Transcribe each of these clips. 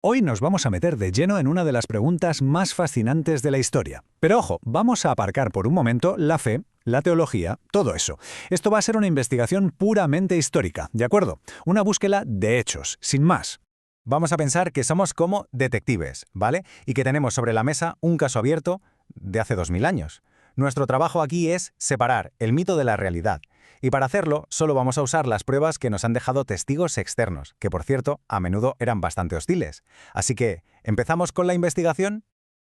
Hoy nos vamos a meter de lleno en una de las preguntas más fascinantes de la historia. Pero ojo, vamos a aparcar por un momento la fe, la teología, todo eso. Esto va a ser una investigación puramente histórica, ¿de acuerdo? Una búsqueda de hechos, sin más. Vamos a pensar que somos como detectives, ¿vale? Y que tenemos sobre la mesa un caso abierto de hace 2000 años. Nuestro trabajo aquí es separar el mito de la realidad. Y para hacerlo, solo vamos a usar las pruebas que nos han dejado testigos externos, que por cierto, a menudo eran bastante hostiles. Así que, ¿empezamos con la investigación?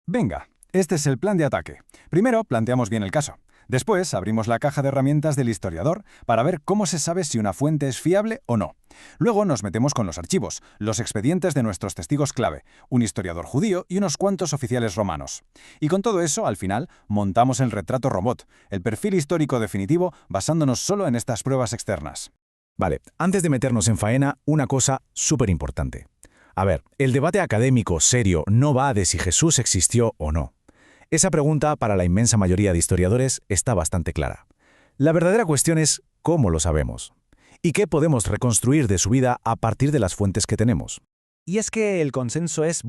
Venga, este es el plan de ataque. Primero, planteamos bien el caso. Después, abrimos la caja de herramientas del historiador para ver cómo se sabe si una fuente es fiable o no. Luego nos metemos con los archivos, los expedientes de nuestros testigos clave, un historiador judío y unos cuantos oficiales romanos. Y con todo eso, al final, montamos el retrato robot, el perfil histórico definitivo basándonos solo en estas pruebas externas. Vale, antes de meternos en faena, una cosa súper importante. A ver, el debate académico serio no va de si Jesús existió o no. Esa pregunta, para la inmensa mayoría de historiadores, está bastante clara. La verdadera cuestión es cómo lo sabemos y qué podemos reconstruir de su vida a partir de las fuentes que tenemos. Y es que el consenso es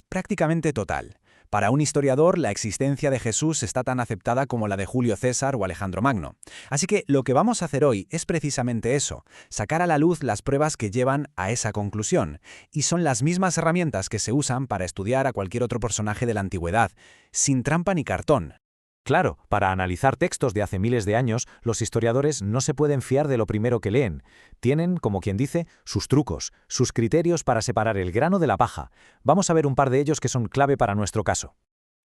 prácticamente total. Para un historiador, la existencia de Jesús está tan aceptada como la de Julio César o Alejandro Magno. Así que lo que vamos a hacer hoy es precisamente eso, sacar a la luz las pruebas que llevan a esa conclusión. Y son las mismas herramientas que se usan para estudiar a cualquier otro personaje de la antigüedad, sin trampa ni cartón. Claro, para analizar textos de hace miles de años, los historiadores no se pueden fiar de lo primero que leen. Tienen, como quien dice, sus trucos, sus criterios para separar el grano de la paja. Vamos a ver un par de ellos que son clave para nuestro caso.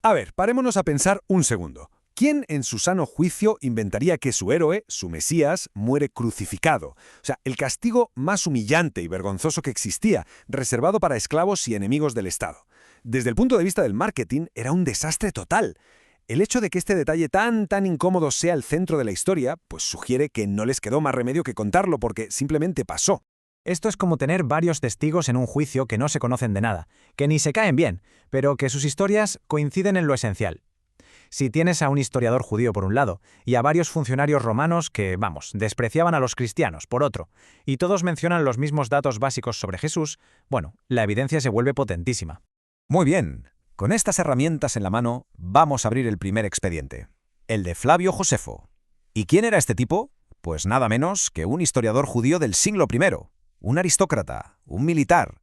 A ver, parémonos a pensar un segundo. ¿Quién en su sano juicio inventaría que su héroe, su Mesías, muere crucificado? O sea, el castigo más humillante y vergonzoso que existía, reservado para esclavos y enemigos del Estado. Desde el punto de vista del marketing, era un desastre total. El hecho de que este detalle tan incómodo sea el centro de la historia, pues sugiere que no les quedó más remedio que contarlo porque simplemente pasó. Esto es como tener varios testigos en un juicio que no se conocen de nada, que ni se caen bien, pero que sus historias coinciden en lo esencial. Si tienes a un historiador judío por un lado y a varios funcionarios romanos que, despreciaban a los cristianos por otro, y todos mencionan los mismos datos básicos sobre Jesús, la evidencia se vuelve potentísima. Muy bien. Con estas herramientas en la mano, vamos a abrir el primer expediente, el de Flavio Josefo. ¿Y quién era este tipo? Pues nada menos que un historiador judío del siglo I, un aristócrata, un militar.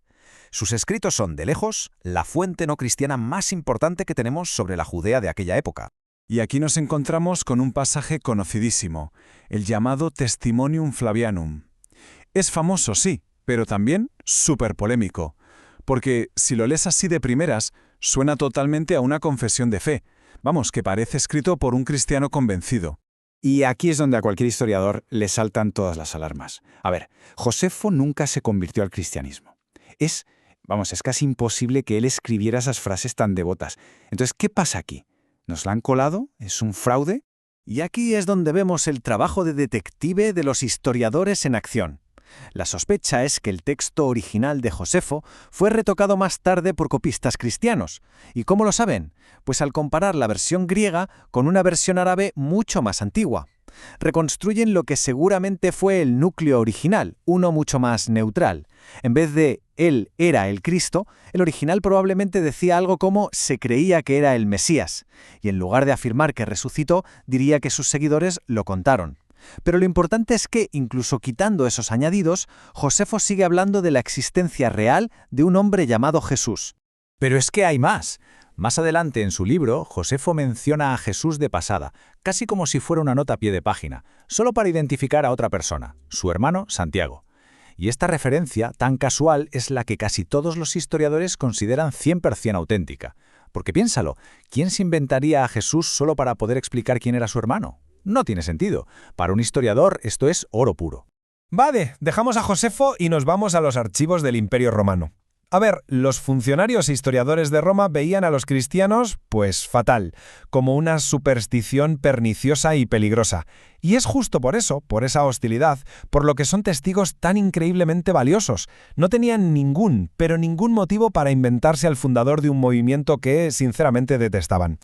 Sus escritos son, de lejos, la fuente no cristiana más importante que tenemos sobre la Judea de aquella época. Y aquí nos encontramos con un pasaje conocidísimo, el llamado Testimonium Flavianum. Es famoso, sí, pero también súper polémico, porque si lo lees así de primeras, suena totalmente a una confesión de fe. Que parece escrito por un cristiano convencido. Y aquí es donde a cualquier historiador le saltan todas las alarmas. A ver, Josefo nunca se convirtió al cristianismo. Es casi imposible que él escribiera esas frases tan devotas. Entonces, ¿qué pasa aquí? ¿Nos la han colado? ¿Es un fraude? Y aquí es donde vemos el trabajo de detective de los historiadores en acción. La sospecha es que el texto original de Josefo fue retocado más tarde por copistas cristianos. ¿Y cómo lo saben? Pues al comparar la versión griega con una versión árabe mucho más antigua. Reconstruyen lo que seguramente fue el núcleo original, uno mucho más neutral. En vez de «él era el Cristo», el original probablemente decía algo como «se creía que era el Mesías», y en lugar de afirmar que resucitó, diría que sus seguidores lo contaron. Pero lo importante es que, incluso quitando esos añadidos, Josefo sigue hablando de la existencia real de un hombre llamado Jesús. Pero es que hay más. Más adelante en su libro, Josefo menciona a Jesús de pasada, casi como si fuera una nota a pie de página, solo para identificar a otra persona, su hermano Santiago. Y esta referencia tan casual es la que casi todos los historiadores consideran 100% auténtica. Porque piénsalo, ¿quién se inventaría a Jesús solo para poder explicar quién era su hermano? No tiene sentido. Para un historiador esto es oro puro. Vale, dejamos a Josefo y nos vamos a los archivos del Imperio Romano. A ver, los funcionarios e historiadores de Roma veían a los cristianos, pues fatal, como una superstición perniciosa y peligrosa. Y es justo por eso, por esa hostilidad, por lo que son testigos tan increíblemente valiosos. No tenían ningún motivo para inventarse al fundador de un movimiento que, sinceramente, detestaban.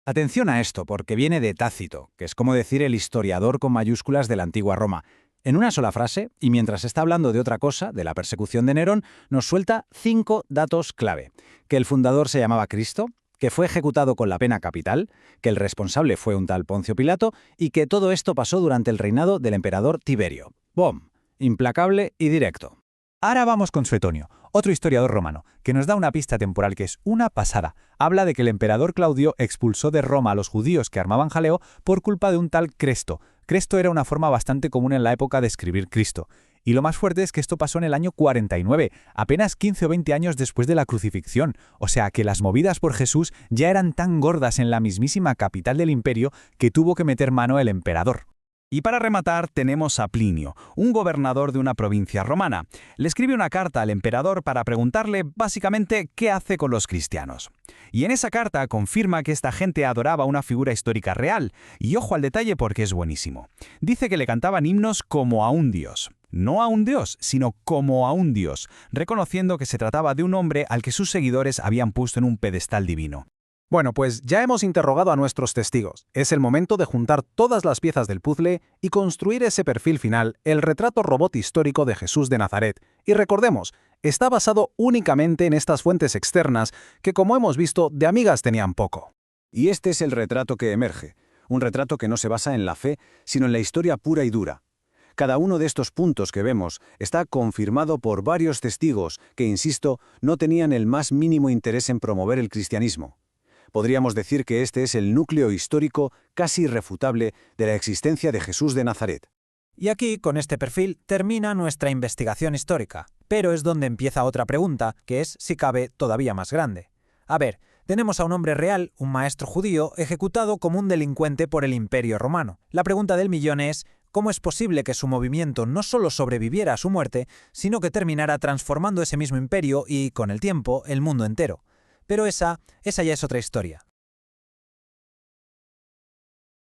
Atención a esto, porque viene de Tácito, que es como decir el historiador con mayúsculas de la antigua Roma. En una sola frase, y mientras está hablando de otra cosa, de la persecución de Nerón, nos suelta 5 datos clave. Que el fundador se llamaba Cristo, que fue ejecutado con la pena capital, que el responsable fue un tal Poncio Pilato y que todo esto pasó durante el reinado del emperador Tiberio. ¡Bom! Implacable y directo. Ahora vamos con Suetonio, otro historiador romano, que nos da una pista temporal que es una pasada. Habla de que el emperador Claudio expulsó de Roma a los judíos que armaban jaleo por culpa de un tal Cresto. Cresto era una forma bastante común en la época de escribir Cristo. Y lo más fuerte es que esto pasó en el año 49, apenas 15 o 20 años después de la crucifixión. O sea que las movidas por Jesús ya eran tan gordas en la mismísima capital del imperio que tuvo que meter mano el emperador. Y para rematar tenemos a Plinio, un gobernador de una provincia romana. Le escribe una carta al emperador para preguntarle básicamente qué hace con los cristianos. Y en esa carta confirma que esta gente adoraba una figura histórica real, y ojo al detalle porque es buenísimo. Dice que le cantaban himnos como a un dios. No a un dios, sino como a un dios, reconociendo que se trataba de un hombre al que sus seguidores habían puesto en un pedestal divino. Bueno, pues ya hemos interrogado a nuestros testigos. Es el momento de juntar todas las piezas del puzzle y construir ese perfil final, el retrato robot histórico de Jesús de Nazaret. Y recordemos, está basado únicamente en estas fuentes externas que, como hemos visto, de amigas tenían poco. Y este es el retrato que emerge, un retrato que no se basa en la fe, sino en la historia pura y dura. Cada uno de estos puntos que vemos está confirmado por varios testigos que, insisto, no tenían el más mínimo interés en promover el cristianismo. Podríamos decir que este es el núcleo histórico casi irrefutable de la existencia de Jesús de Nazaret. Y aquí, con este perfil, termina nuestra investigación histórica. Pero es donde empieza otra pregunta, que es, si cabe, todavía más grande. A ver, tenemos a un hombre real, un maestro judío, ejecutado como un delincuente por el Imperio Romano. La pregunta del millón es, ¿cómo es posible que su movimiento no solo sobreviviera a su muerte, sino que terminara transformando ese mismo imperio y, con el tiempo, el mundo entero? Pero esa ya es otra historia.